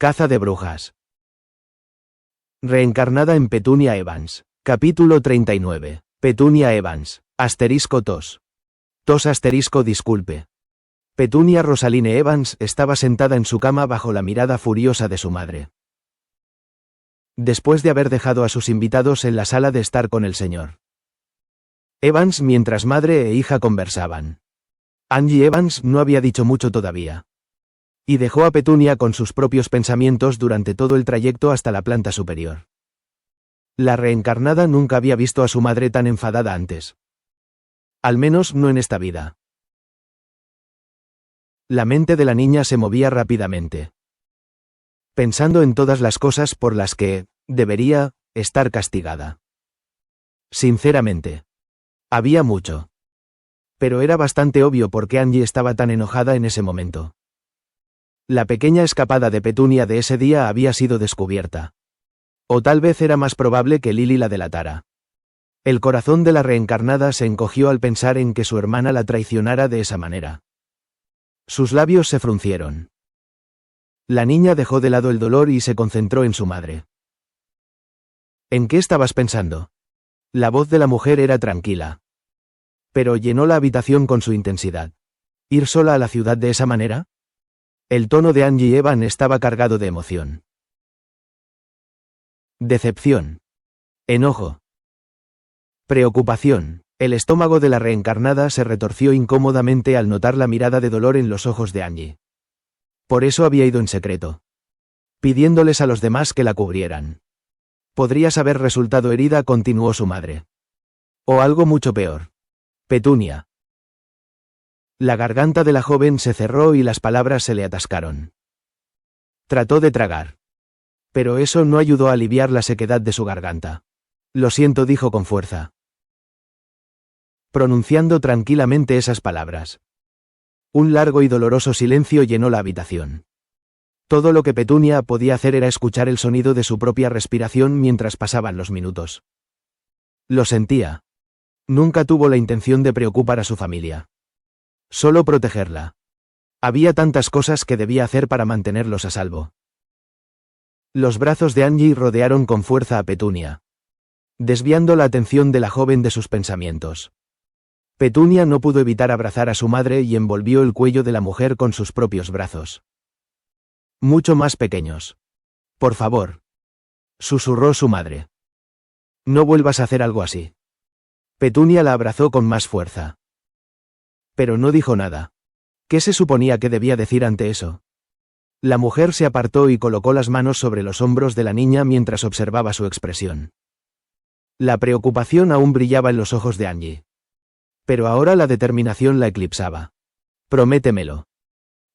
Caza de brujas. Reencarnada en Petunia Evans. Capítulo 39. Petunia Evans. Asterisco tos. Tos asterisco disculpe. Petunia Rosaline Evans estaba sentada en su cama bajo la mirada furiosa de su madre. Después de haber dejado a sus invitados en la sala de estar con el señor Evans mientras madre e hija conversaban. Angie Evans no había dicho mucho todavía. Y dejó a Petunia con sus propios pensamientos durante todo el trayecto hasta la planta superior. La reencarnada nunca había visto a su madre tan enfadada antes. Al menos no en esta vida. La mente de la niña se movía rápidamente, pensando en todas las cosas por las que debería estar castigada. Sinceramente, había mucho. Pero era bastante obvio por qué Angie estaba tan enojada en ese momento. La pequeña escapada de Petunia de ese día había sido descubierta. O tal vez era más probable que Lily la delatara. El corazón de la reencarnada se encogió al pensar en que su hermana la traicionara de esa manera. Sus labios se fruncieron. La niña dejó de lado el dolor y se concentró en su madre. ¿En qué estabas pensando? La voz de la mujer era tranquila, pero llenó la habitación con su intensidad. ¿Ir sola a la ciudad de esa manera? El tono de Angie Evans estaba cargado de emoción. Decepción. Enojo. Preocupación. El estómago de la reencarnada se retorció incómodamente al notar la mirada de dolor en los ojos de Angie. Por eso había ido en secreto, pidiéndoles a los demás que la cubrieran. Podrías haber resultado herida, continuó su madre. O algo mucho peor. Petunia. La garganta de la joven se cerró y las palabras se le atascaron. Trató de tragar, pero eso no ayudó a aliviar la sequedad de su garganta. Lo siento, dijo con fuerza, pronunciando tranquilamente esas palabras. Un largo y doloroso silencio llenó la habitación. Todo lo que Petunia podía hacer era escuchar el sonido de su propia respiración mientras pasaban los minutos. Lo sentía. Nunca tuvo la intención de preocupar a su familia. Solo protegerla. Había tantas cosas que debía hacer para mantenerlos a salvo. Los brazos de Angie rodearon con fuerza a Petunia, desviando la atención de la joven de sus pensamientos. Petunia no pudo evitar abrazar a su madre y envolvió el cuello de la mujer con sus propios brazos. Mucho más pequeños. Por favor, susurró su madre. No vuelvas a hacer algo así. Petunia la abrazó con más fuerza. Pero no dijo nada. ¿Qué se suponía que debía decir ante eso? La mujer se apartó y colocó las manos sobre los hombros de la niña mientras observaba su expresión. La preocupación aún brillaba en los ojos de Angie. Pero ahora la determinación la eclipsaba. Prométemelo.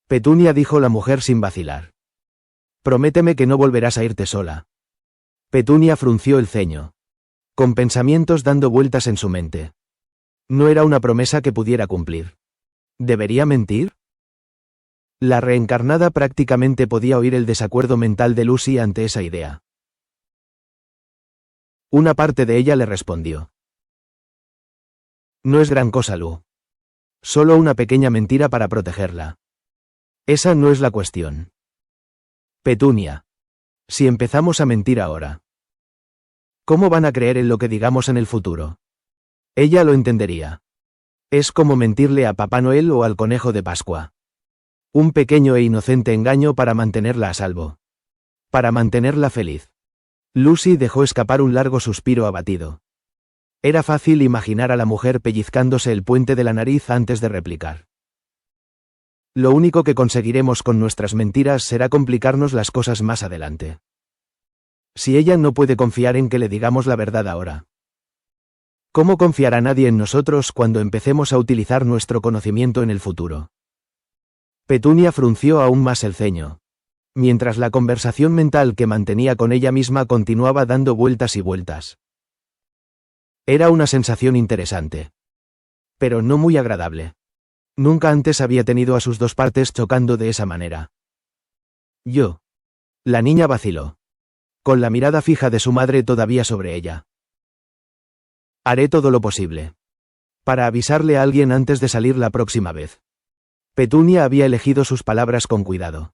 Petunia, dijo la mujer sin vacilar. Prométeme que no volverás a irte sola. Petunia frunció el ceño, con pensamientos dando vueltas en su mente. No era una promesa que pudiera cumplir. ¿Debería mentir? La reencarnada prácticamente podía oír el desacuerdo mental de Lucy ante esa idea. Una parte de ella le respondió. No es gran cosa, Lu. Solo una pequeña mentira para protegerla. Esa no es la cuestión. Petunia. Si empezamos a mentir ahora, ¿cómo van a creer en lo que digamos en el futuro? Ella lo entendería. Es como mentirle a Papá Noel o al conejo de Pascua. Un pequeño e inocente engaño para mantenerla a salvo. Para mantenerla feliz. Lucy dejó escapar un largo suspiro abatido. Era fácil imaginar a la mujer pellizcándose el puente de la nariz antes de replicar. Lo único que conseguiremos con nuestras mentiras será complicarnos las cosas más adelante. Si ella no puede confiar en que le digamos la verdad ahora, ¿cómo confiará nadie en nosotros cuando empecemos a utilizar nuestro conocimiento en el futuro? Petunia frunció aún más el ceño, mientras la conversación mental que mantenía con ella misma continuaba dando vueltas y vueltas. Era una sensación interesante, pero no muy agradable. Nunca antes había tenido a sus dos partes chocando de esa manera. Yo. La niña vaciló, con la mirada fija de su madre todavía sobre ella. Haré todo lo posible para avisarle a alguien antes de salir la próxima vez. Petunia había elegido sus palabras con cuidado.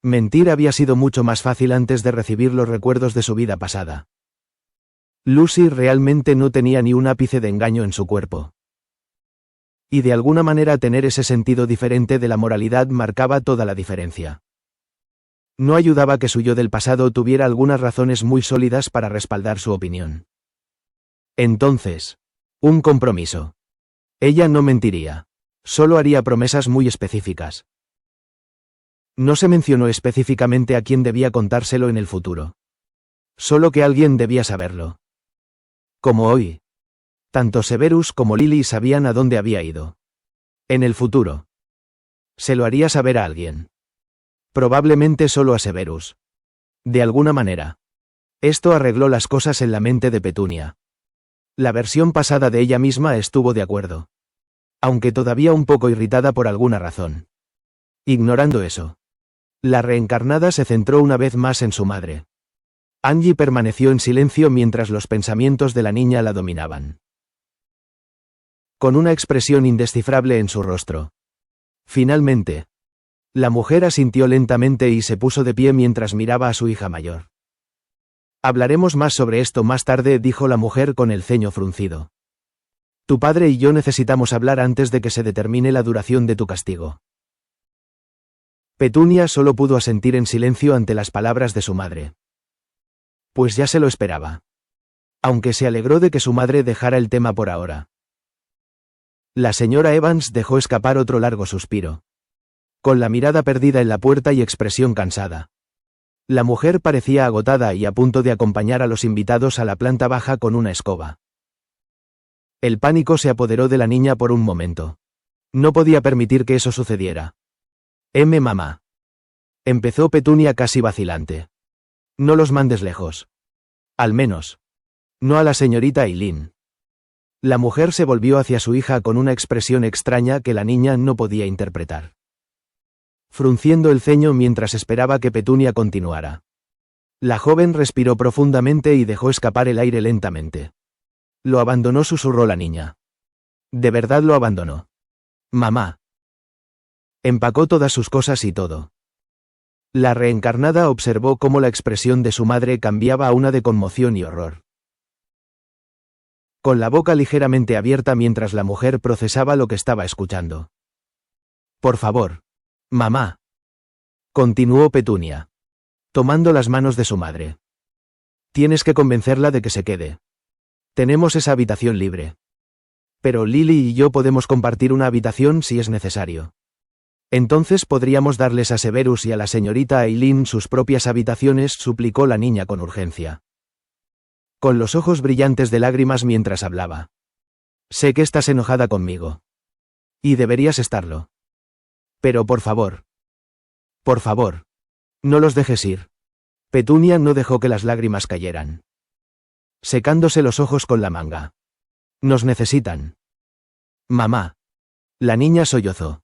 Mentir había sido mucho más fácil antes de recibir los recuerdos de su vida pasada. Lucy realmente no tenía ni un ápice de engaño en su cuerpo. Y de alguna manera tener ese sentido diferente de la moralidad marcaba toda la diferencia. No ayudaba que su yo del pasado tuviera algunas razones muy sólidas para respaldar su opinión. Entonces, un compromiso. Ella no mentiría. Solo haría promesas muy específicas. No se mencionó específicamente a quién debía contárselo en el futuro. Solo que alguien debía saberlo. Como hoy. Tanto Severus como Lily sabían a dónde había ido. En el futuro. Se lo haría saber a alguien. Probablemente solo a Severus. De alguna manera. Esto arregló las cosas en la mente de Petunia. La versión pasada de ella misma estuvo de acuerdo. Aunque todavía un poco irritada por alguna razón. Ignorando eso. La reencarnada se centró una vez más en su madre. Angie permaneció en silencio mientras los pensamientos de la niña la dominaban. Con una expresión indescifrable en su rostro. Finalmente. La mujer asintió lentamente y se puso de pie mientras miraba a su hija mayor. Hablaremos más sobre esto más tarde, dijo la mujer con el ceño fruncido. Tu padre y yo necesitamos hablar antes de que se determine la duración de tu castigo. Petunia solo pudo asentir en silencio ante las palabras de su madre. Pues ya se lo esperaba. Aunque se alegró de que su madre dejara el tema por ahora. La señora Evans dejó escapar otro largo suspiro. Con la mirada perdida en la puerta y expresión cansada. La mujer parecía agotada y a punto de acompañar a los invitados a la planta baja con una escoba. El pánico se apoderó de la niña por un momento. No podía permitir que eso sucediera. Mamá. Empezó Petunia casi vacilante. No los mandes lejos. Al menos. No a la señorita Eileen. La mujer se volvió hacia su hija con una expresión extraña que la niña no podía interpretar. Frunciendo el ceño mientras esperaba que Petunia continuara. La joven respiró profundamente y dejó escapar el aire lentamente. Lo abandonó, susurró la niña. De verdad lo abandonó. Mamá. Empacó todas sus cosas y todo. La reencarnada observó cómo la expresión de su madre cambiaba a una de conmoción y horror. Con la boca ligeramente abierta mientras la mujer procesaba lo que estaba escuchando. Por favor. Mamá. Continuó Petunia. Tomando las manos de su madre. Tienes que convencerla de que se quede. Tenemos esa habitación libre. Pero Lily y yo podemos compartir una habitación si es necesario. Entonces podríamos darles a Severus y a la señorita Eileen sus propias habitaciones, suplicó la niña con urgencia. Con los ojos brillantes de lágrimas mientras hablaba. Sé que estás enojada conmigo. Y deberías estarlo. Pero por favor. Por favor. No los dejes ir. Petunia no dejó que las lágrimas cayeran. Secándose los ojos con la manga. Nos necesitan. Mamá. La niña sollozó.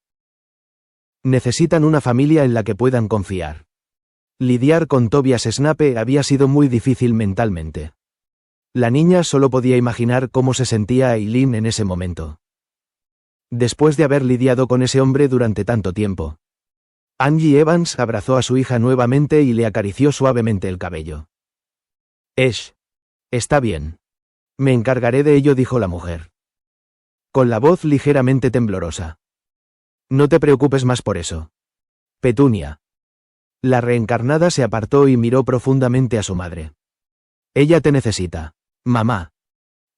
Necesitan una familia en la que puedan confiar. Lidiar con Tobias Snape había sido muy difícil mentalmente. La niña solo podía imaginar cómo se sentía Eileen en ese momento. Después de haber lidiado con ese hombre durante tanto tiempo. Angie Evans abrazó a su hija nuevamente y le acarició suavemente el cabello. Está bien. Me encargaré de ello, dijo la mujer. Con la voz ligeramente temblorosa. No te preocupes más por eso. Petunia. La reencarnada se apartó y miró profundamente a su madre. Ella te necesita. Mamá.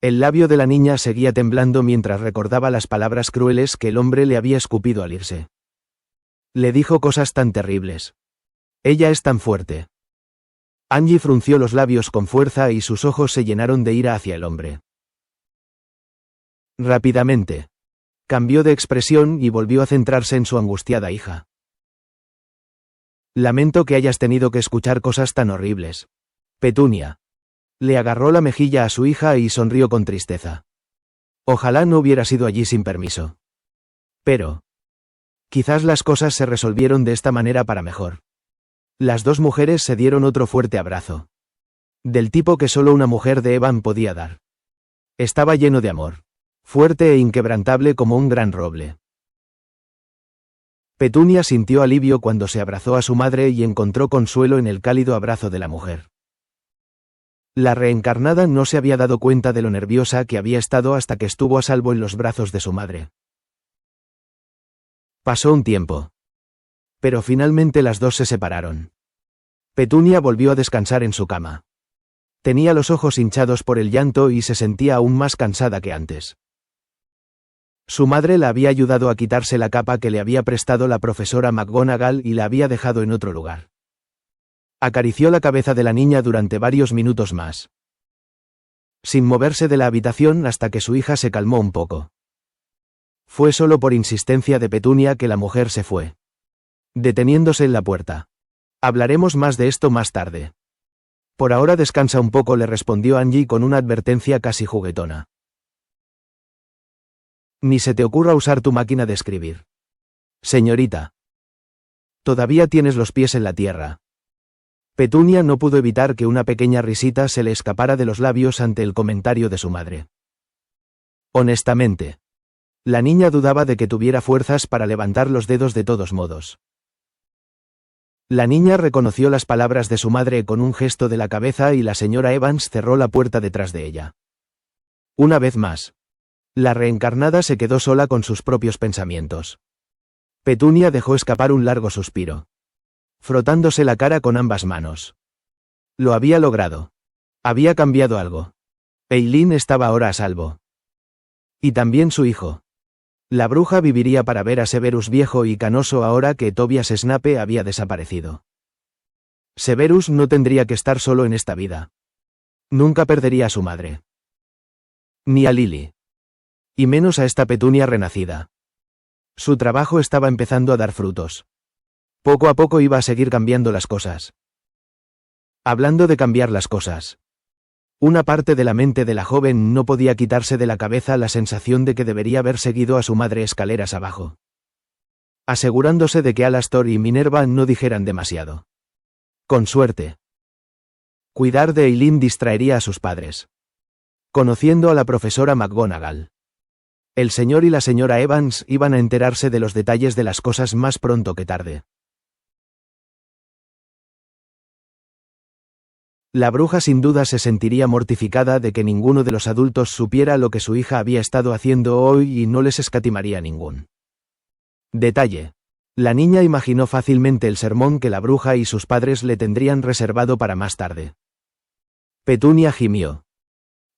El labio de la niña seguía temblando mientras recordaba las palabras crueles que el hombre le había escupido al irse. Le dijo cosas tan terribles. Ella es tan fuerte. Angie frunció los labios con fuerza y sus ojos se llenaron de ira hacia el hombre. Rápidamente. Cambió de expresión y volvió a centrarse en su angustiada hija. Lamento que hayas tenido que escuchar cosas tan horribles. Petunia. Le agarró la mejilla a su hija y sonrió con tristeza. Ojalá no hubiera sido allí sin permiso. Pero. Quizás las cosas se resolvieron de esta manera para mejor. Las dos mujeres se dieron otro fuerte abrazo. Del tipo que solo una mujer de Evan podía dar. Estaba lleno de amor. Fuerte e inquebrantable como un gran roble. Petunia sintió alivio cuando se abrazó a su madre y encontró consuelo en el cálido abrazo de la mujer. La reencarnada no se había dado cuenta de lo nerviosa que había estado hasta que estuvo a salvo en los brazos de su madre. Pasó un tiempo. Pero finalmente las dos se separaron. Petunia volvió a descansar en su cama. Tenía los ojos hinchados por el llanto y se sentía aún más cansada que antes. Su madre la había ayudado a quitarse la capa que le había prestado la profesora McGonagall y la había dejado en otro lugar. Acarició la cabeza de la niña durante varios minutos más, sin moverse de la habitación hasta que su hija se calmó un poco. Fue solo por insistencia de Petunia que la mujer se fue, deteniéndose en la puerta. Hablaremos más de esto más tarde. Por ahora descansa un poco, le respondió Angie con una advertencia casi juguetona. Ni se te ocurra usar tu máquina de escribir. Señorita. Todavía tienes los pies en la tierra. Petunia no pudo evitar que una pequeña risita se le escapara de los labios ante el comentario de su madre. Honestamente. La niña dudaba de que tuviera fuerzas para levantar los dedos de todos modos. La niña reconoció las palabras de su madre con un gesto de la cabeza y la señora Evans cerró la puerta detrás de ella. Una vez más. La reencarnada se quedó sola con sus propios pensamientos. Petunia dejó escapar un largo suspiro, frotándose la cara con ambas manos. Lo había logrado. Había cambiado algo. Eileen estaba ahora a salvo. Y también su hijo. La bruja viviría para ver a Severus viejo y canoso ahora que Tobias Snape había desaparecido. Severus no tendría que estar solo en esta vida. Nunca perdería a su madre. Ni a Lily. Y menos a esta Petunia renacida. Su trabajo estaba empezando a dar frutos. Poco a poco iba a seguir cambiando las cosas. Hablando de cambiar las cosas. Una parte de la mente de la joven no podía quitarse de la cabeza la sensación de que debería haber seguido a su madre escaleras abajo, asegurándose de que Alastor y Minerva no dijeran demasiado. Con suerte. Cuidar de Eileen distraería a sus padres. Conociendo a la profesora McGonagall. El señor y la señora Evans iban a enterarse de los detalles de las cosas más pronto que tarde. La bruja sin duda se sentiría mortificada de que ninguno de los adultos supiera lo que su hija había estado haciendo hoy y no les escatimaría ningún detalle. La niña imaginó fácilmente el sermón que la bruja y sus padres le tendrían reservado para más tarde. Petunia gimió,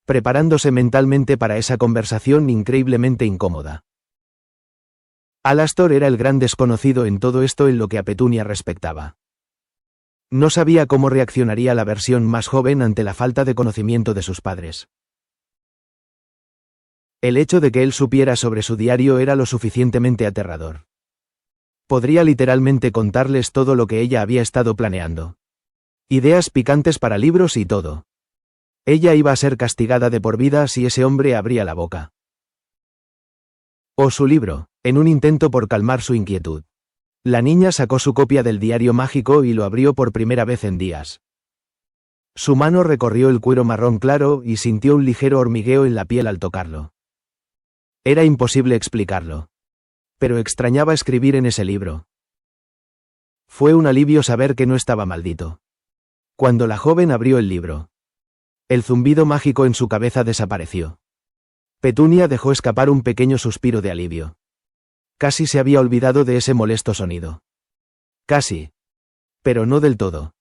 preparándose mentalmente para esa conversación increíblemente incómoda. Alastor era el gran desconocido en todo esto en lo que a Petunia respectaba. No sabía cómo reaccionaría la versión más joven ante la falta de conocimiento de sus padres. El hecho de que él supiera sobre su diario era lo suficientemente aterrador. Podría literalmente contarles todo lo que ella había estado planeando. Ideas picantes para libros y todo. Ella iba a ser castigada de por vida si ese hombre abría la boca. O su libro, en un intento por calmar su inquietud. La niña sacó su copia del diario mágico y lo abrió por primera vez en días. Su mano recorrió el cuero marrón claro y sintió un ligero hormigueo en la piel al tocarlo. Era imposible explicarlo. Pero extrañaba escribir en ese libro. Fue un alivio saber que no estaba maldito. Cuando la joven abrió el libro, el zumbido mágico en su cabeza desapareció. Petunia dejó escapar un pequeño suspiro de alivio. Casi se había olvidado de ese molesto sonido. Casi. Pero no del todo.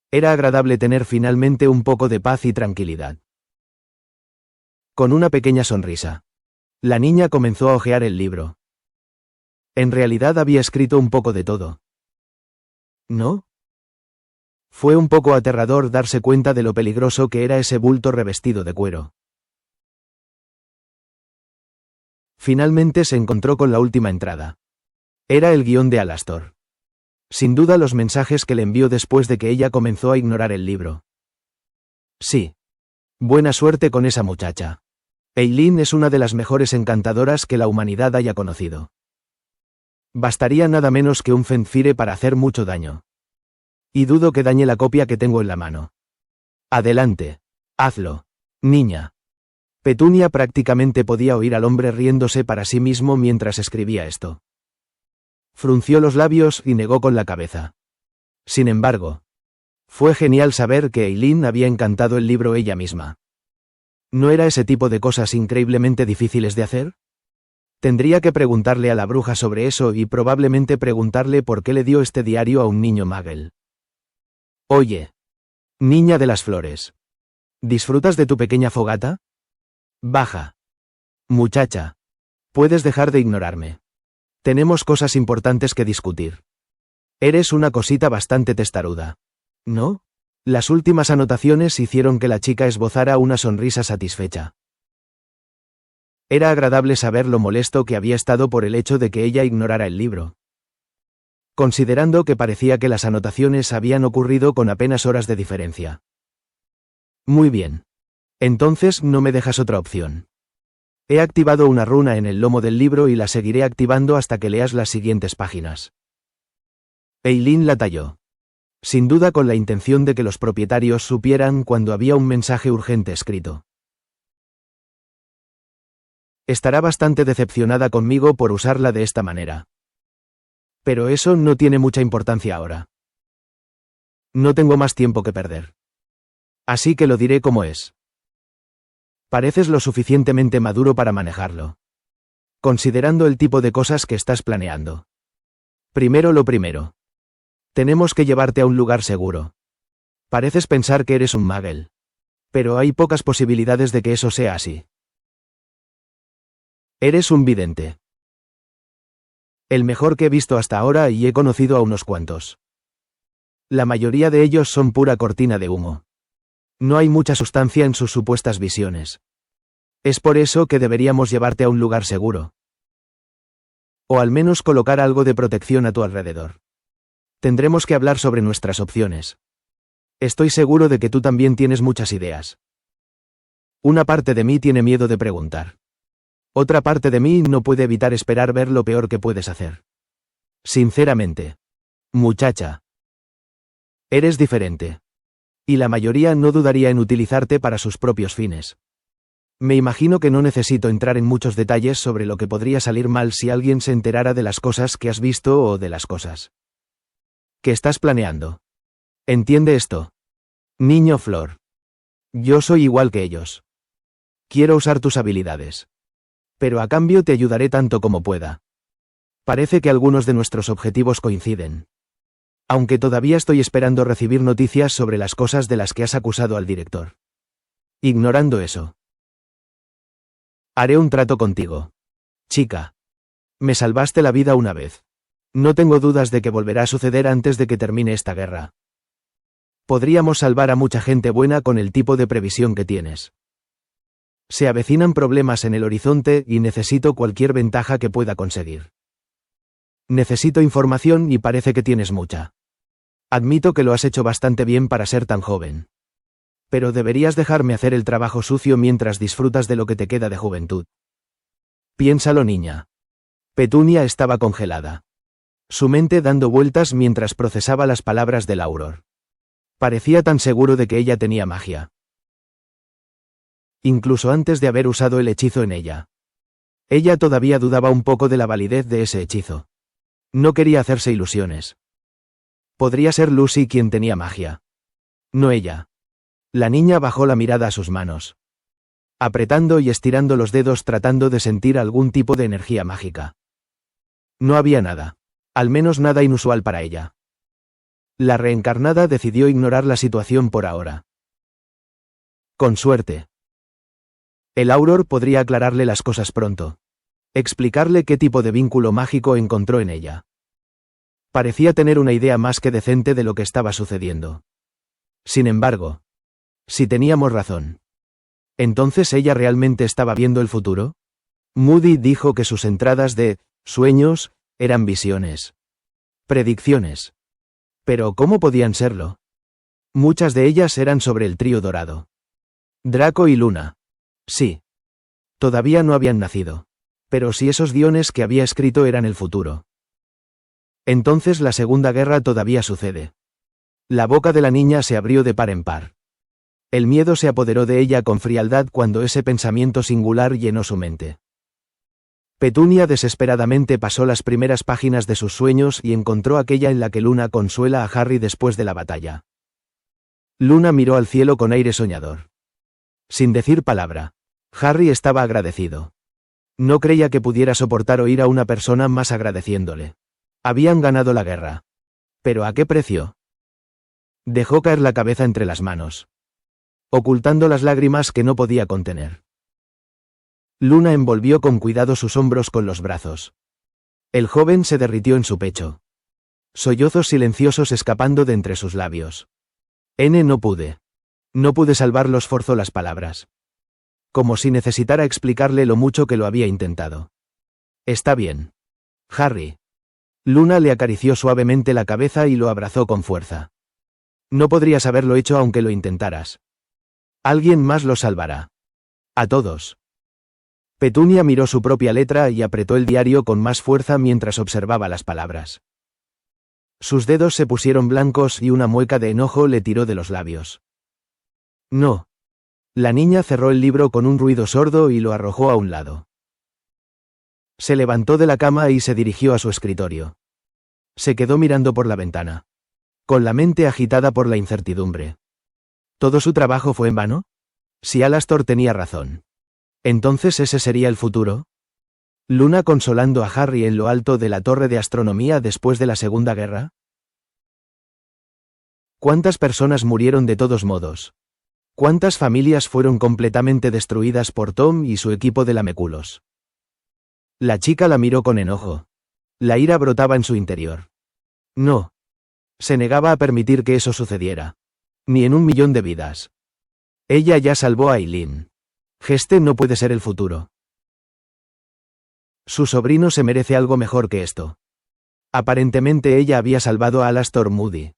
Era agradable tener finalmente un poco de paz y tranquilidad. Con una pequeña sonrisa. La niña comenzó a hojear el libro. En realidad había escrito un poco de todo. ¿No? Fue un poco aterrador darse cuenta de lo peligroso que era ese bulto revestido de cuero. Finalmente se encontró con la última entrada. Era el guión de Alastor. Sin duda los mensajes que le envió después de que ella comenzó a ignorar el libro. Sí. Buena suerte con esa muchacha. Eileen es una de las mejores encantadoras que la humanidad haya conocido. Bastaría nada menos que un Fenfire para hacer mucho daño. Y dudo que dañe la copia que tengo en la mano. Adelante. Hazlo. Niña. Petunia prácticamente podía oír al hombre riéndose para sí mismo mientras escribía esto. Frunció los labios y negó con la cabeza. Sin embargo, fue genial saber que Eileen había encantado el libro ella misma. ¿No era ese tipo de cosas increíblemente difíciles de hacer? Tendría que preguntarle a la bruja sobre eso y probablemente preguntarle por qué le dio este diario a un niño Muggle. Oye, niña de las flores. ¿Disfrutas de tu pequeña fogata? Baja. Muchacha. Puedes dejar de ignorarme. Tenemos cosas importantes que discutir. Eres una cosita bastante testaruda. ¿No? Las últimas anotaciones hicieron que la chica esbozara una sonrisa satisfecha. Era agradable saber lo molesto que había estado por el hecho de que ella ignorara el libro. Considerando que parecía que las anotaciones habían ocurrido con apenas horas de diferencia. Muy bien. Entonces no me dejas otra opción. He activado una runa en el lomo del libro y la seguiré activando hasta que leas las siguientes páginas. Eileen la talló. Sin duda con la intención de que los propietarios supieran cuando había un mensaje urgente escrito. Estará bastante decepcionada conmigo por usarla de esta manera. Pero eso no tiene mucha importancia ahora. No tengo más tiempo que perder. Así que lo diré como es. Pareces lo suficientemente maduro para manejarlo. Considerando el tipo de cosas que estás planeando. Primero lo primero. Tenemos que llevarte a un lugar seguro. Pareces pensar que eres un Muggle. Pero hay pocas posibilidades de que eso sea así. Eres un vidente. El mejor que he visto hasta ahora y he conocido a unos cuantos. La mayoría de ellos son pura cortina de humo. No hay mucha sustancia en sus supuestas visiones. Es por eso que deberíamos llevarte a un lugar seguro. O al menos colocar algo de protección a tu alrededor. Tendremos que hablar sobre nuestras opciones. Estoy seguro de que tú también tienes muchas ideas. Una parte de mí tiene miedo de preguntar. Otra parte de mí no puede evitar esperar ver lo peor que puedes hacer. Sinceramente. Muchacha. Eres diferente. Y la mayoría no dudaría en utilizarte para sus propios fines. Me imagino que no necesito entrar en muchos detalles sobre lo que podría salir mal si alguien se enterara de las cosas que has visto o de las cosas que estás planeando. ¿Entiende esto? Niño Flor. Yo soy igual que ellos. Quiero usar tus habilidades. Pero a cambio te ayudaré tanto como pueda. Parece que algunos de nuestros objetivos coinciden. Aunque todavía estoy esperando recibir noticias sobre las cosas de las que has acusado al director. Ignorando eso. Haré un trato contigo. Chica. Me salvaste la vida una vez. No tengo dudas de que volverá a suceder antes de que termine esta guerra. Podríamos salvar a mucha gente buena con el tipo de previsión que tienes. Se avecinan problemas en el horizonte y necesito cualquier ventaja que pueda conseguir. Necesito información y parece que tienes mucha. Admito que lo has hecho bastante bien para ser tan joven. Pero deberías dejarme hacer el trabajo sucio mientras disfrutas de lo que te queda de juventud. Piénsalo, niña. Petunia estaba congelada. Su mente dando vueltas mientras procesaba las palabras del Auror. Parecía tan seguro de que ella tenía magia. Incluso antes de haber usado el hechizo en ella. Ella todavía dudaba un poco de la validez de ese hechizo. No quería hacerse ilusiones. Podría ser Lucy quien tenía magia. No ella. La niña bajó la mirada a sus manos. Apretando y estirando los dedos tratando de sentir algún tipo de energía mágica. No había nada. Al menos nada inusual para ella. La reencarnada decidió ignorar la situación por ahora. Con suerte. El Auror podría aclararle las cosas pronto. Explicarle qué tipo de vínculo mágico encontró en ella. Parecía tener una idea más que decente de lo que estaba sucediendo. Sin embargo, si teníamos razón. ¿Entonces ella realmente estaba viendo el futuro? Moody dijo que sus entradas de sueños eran visiones. Predicciones. Pero ¿cómo podían serlo? Muchas de ellas eran sobre el trío dorado. Draco y Luna. Sí. Todavía no habían nacido. Pero si esos guiones que había escrito eran el futuro. Entonces la Segunda Guerra todavía sucede. La boca de la niña se abrió de par en par. El miedo se apoderó de ella con frialdad cuando ese pensamiento singular llenó su mente. Petunia desesperadamente pasó las primeras páginas de sus sueños y encontró aquella en la que Luna consuela a Harry después de la batalla. Luna miró al cielo con aire soñador. Sin decir palabra. Harry estaba agradecido. No creía que pudiera soportar oír a una persona más agradeciéndole. Habían ganado la guerra. ¿Pero a qué precio? Dejó caer la cabeza entre las manos, ocultando las lágrimas que no podía contener. Luna envolvió con cuidado sus hombros con los brazos. El joven se derritió en su pecho. Sollozos silenciosos escapando de entre sus labios. No pude. No pude salvarlos, forzó las palabras. Como si necesitara explicarle lo mucho que lo había intentado. Está bien. Harry. Luna le acarició suavemente la cabeza y lo abrazó con fuerza. No podrías haberlo hecho aunque lo intentaras. Alguien más los salvará. A todos. Petunia miró su propia letra y apretó el diario con más fuerza mientras observaba las palabras. Sus dedos se pusieron blancos y una mueca de enojo le tiró de los labios. No. La niña cerró el libro con un ruido sordo y lo arrojó a un lado. Se levantó de la cama y se dirigió a su escritorio. Se quedó mirando por la ventana, con la mente agitada por la incertidumbre. ¿Todo su trabajo fue en vano? Si Alastor tenía razón. ¿Entonces ese sería el futuro? ¿Luna consolando a Harry en lo alto de la torre de astronomía después de la Segunda Guerra? ¿Cuántas personas murieron de todos modos? ¿Cuántas familias fueron completamente destruidas por Tom y su equipo de lameculos? La chica la miró con enojo. La ira brotaba en su interior. No. Se negaba a permitir que eso sucediera. Ni en 1.000.000 de vidas. Ella ya salvó a Eileen. Este no puede ser el futuro. Su sobrino se merece algo mejor que esto. Aparentemente ella había salvado a Alastor Moody.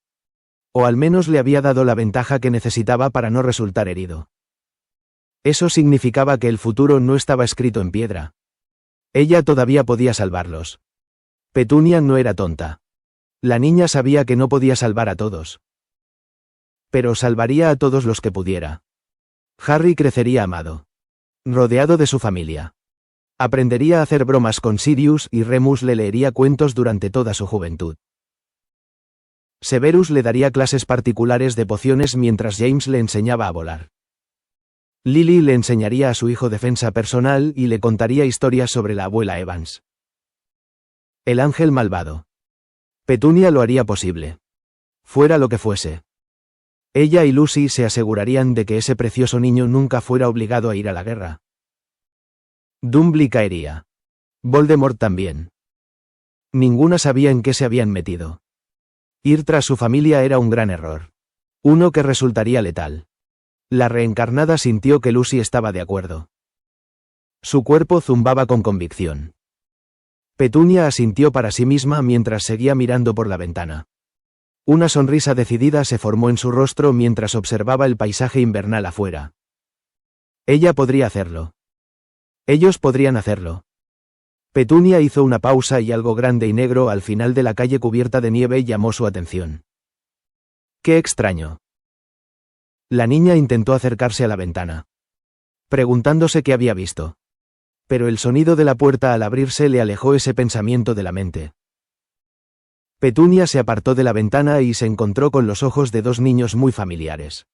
O al menos le había dado la ventaja que necesitaba para no resultar herido. Eso significaba que el futuro no estaba escrito en piedra. Ella todavía podía salvarlos. Petunia no era tonta. La niña sabía que no podía salvar a todos. Pero salvaría a todos los que pudiera. Harry crecería amado. Rodeado de su familia. Aprendería a hacer bromas con Sirius y Remus le leería cuentos durante toda su juventud. Severus le daría clases particulares de pociones mientras James le enseñaba a volar. Lily le enseñaría a su hijo defensa personal y le contaría historias sobre la abuela Evans. El ángel malvado. Petunia lo haría posible. Fuera lo que fuese. Ella y Lucy se asegurarían de que ese precioso niño nunca fuera obligado a ir a la guerra. Dumbledore caería. Voldemort también. Ninguna sabía en qué se habían metido. Ir tras su familia era un gran error. Uno que resultaría letal. La reencarnada sintió que Lucy estaba de acuerdo. Su cuerpo zumbaba con convicción. Petunia asintió para sí misma mientras seguía mirando por la ventana. Una sonrisa decidida se formó en su rostro mientras observaba el paisaje invernal afuera. Ella podría hacerlo. Ellos podrían hacerlo. Petunia hizo una pausa y algo grande y negro al final de la calle cubierta de nieve llamó su atención. ¡Qué extraño! La niña intentó acercarse a la ventana, preguntándose qué había visto. Pero el sonido de la puerta al abrirse le alejó ese pensamiento de la mente. Petunia se apartó de la ventana y se encontró con los ojos de dos niños muy familiares.